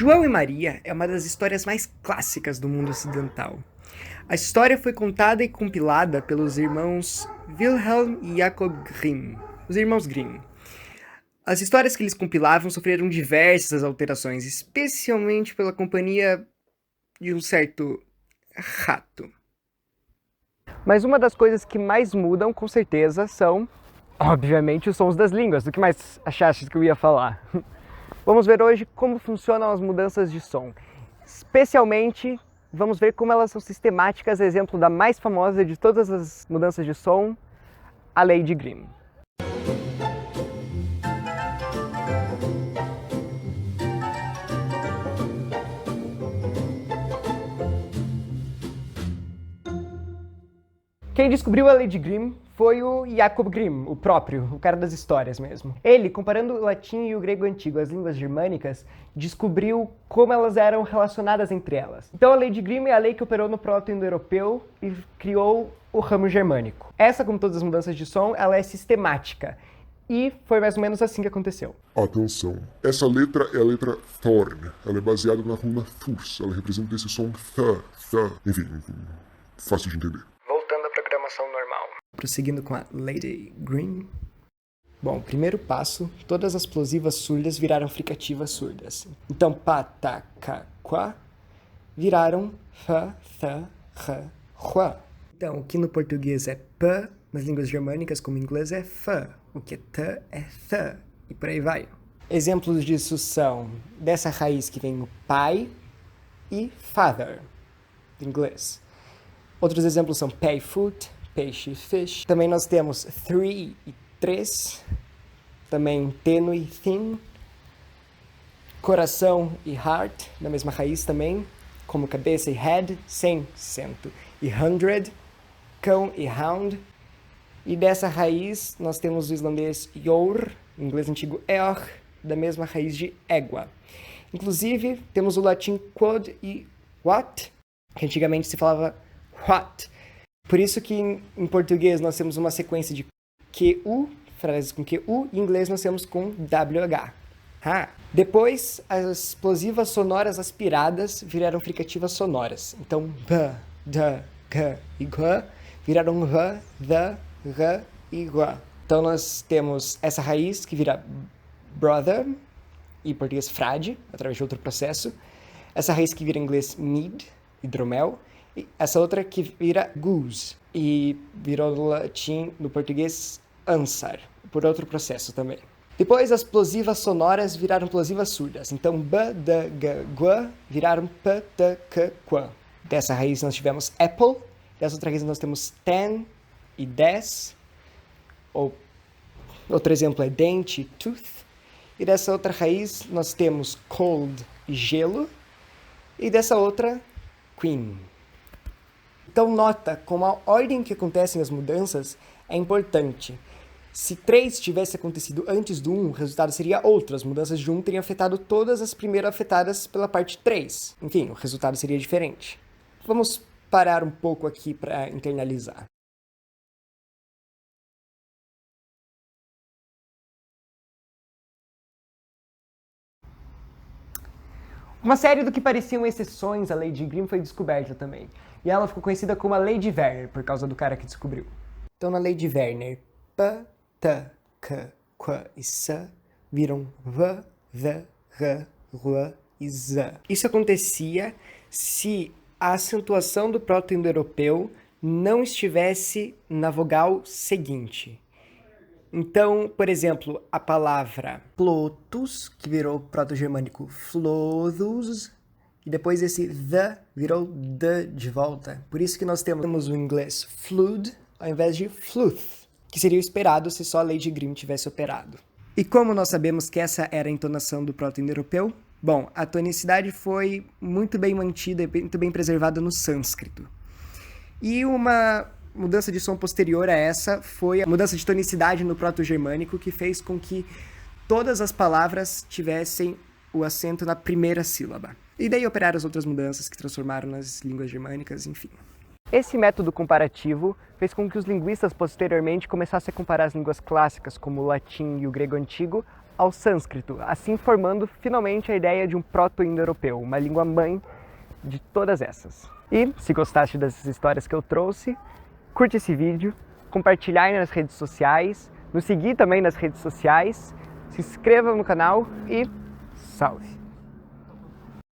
João e Maria é uma das histórias mais clássicas do mundo ocidental. A história foi contada e compilada pelos irmãos Wilhelm e Jakob Grimm, os irmãos Grimm. As histórias que eles compilavam sofreram diversas alterações, especialmente pela companhia de um certo rato. Mas uma das coisas que mais mudam, com certeza, são, obviamente, os sons das línguas. Do que mais achaste que eu ia falar? Vamos ver hoje como funcionam as mudanças de som. Especialmente, vamos ver como elas são sistemáticas, exemplo da mais famosa de todas as mudanças de som, a Lei de Grimm. Quem descobriu a Lei de Grimm foi o Jakob Grimm, o próprio, o cara das histórias mesmo. Ele, comparando o latim e o grego antigo, as línguas germânicas, descobriu como elas eram relacionadas entre elas. Então a Lei de Grimm é a lei que operou no proto-indo-europeu e criou o ramo germânico. Essa, como todas as mudanças de som, ela é sistemática. E foi mais ou menos assim que aconteceu. Atenção, essa letra é a letra Thorn. Ela é baseada na runa Thus. Ela representa esse som th. Enfim, fácil de entender. Voltando à programação normal. Prosseguindo com a Lady Grimm. Bom, primeiro passo, todas as plosivas surdas viraram fricativas surdas. Então, pa, ta, ka, qua viraram fa, tha, ra, hua. Então, o que no português é p, nas línguas germânicas, como em inglês, é fa. O que é t é th. E por aí vai. Exemplos disso são dessa raiz que vem o pai e father, em inglês. Outros exemplos são pay food, peixe e fish. Também nós temos three e tres. Também tênue, thin. Coração e heart, na mesma raiz também. Como cabeça e head, 100%. E hundred, cão e hound. E dessa raiz nós temos o islandês yor, em inglês antigo eor, da mesma raiz de égua. Inclusive, temos o latim quod e what, que antigamente se falava what. Por isso que em português nós temos uma sequência de QU, frases com QU, e em inglês nós temos com WH. Depois, as explosivas sonoras aspiradas viraram fricativas sonoras. Então, b, d, g e g viraram v, d, r e g. Então nós temos essa raiz que vira brother, em português frade, através de outro processo. Essa raiz que vira em inglês mead, hidromel. E essa outra que vira goose, e virou no latim, no português, ansar, por outro processo também. Depois, as plosivas sonoras viraram plosivas surdas. Então, b, d, g, gu viraram p, t, k, qua. Dessa raiz nós tivemos apple. Dessa outra raiz nós temos ten e des. Ou, outro exemplo é dente, tooth. E dessa outra raiz nós temos cold e gelo. E dessa outra, queen. Então nota como a ordem que acontecem as mudanças é importante. Se 3 tivesse acontecido antes do 1, o resultado seria outro. As mudanças de 1 teriam afetado todas as primeiro afetadas pela parte 3. Enfim, o resultado seria diferente. Vamos parar um pouco aqui para internalizar. Uma série do que pareciam exceções à Lei de Grimm foi descoberta também. E ela ficou conhecida como a Lei de Werner, por causa do cara que descobriu. Então, na Lei de Werner, p, t, k, qua e s viram v, v, r, rua e z. Isso acontecia se a acentuação do proto-indo-europeu não estivesse na vogal seguinte. Então, por exemplo, a palavra plotus, que virou proto-germânico flodus, e depois esse the virou the de volta. Por isso que nós temos o inglês flood ao invés de fluth, que seria o esperado se só a Lei de Grimm tivesse operado. E como nós sabemos que essa era a entonação do proto-indo-europeu? Bom, a tonicidade foi muito bem mantida e muito bem preservada no sânscrito. E uma mudança de som posterior a essa foi a mudança de tonicidade no proto-germânico, que fez com que todas as palavras tivessem o acento na primeira sílaba. E daí operaram as outras mudanças que transformaram nas línguas germânicas, enfim. Esse método comparativo fez com que os linguistas posteriormente começassem a comparar as línguas clássicas, como o latim e o grego antigo, ao sânscrito, assim formando finalmente a ideia de um proto-indo-europeu, uma língua mãe de todas essas. E se gostaste dessas histórias que eu trouxe, curte esse vídeo, compartilha aí nas redes sociais, nos seguir também nas redes sociais, se inscreva no canal e salve!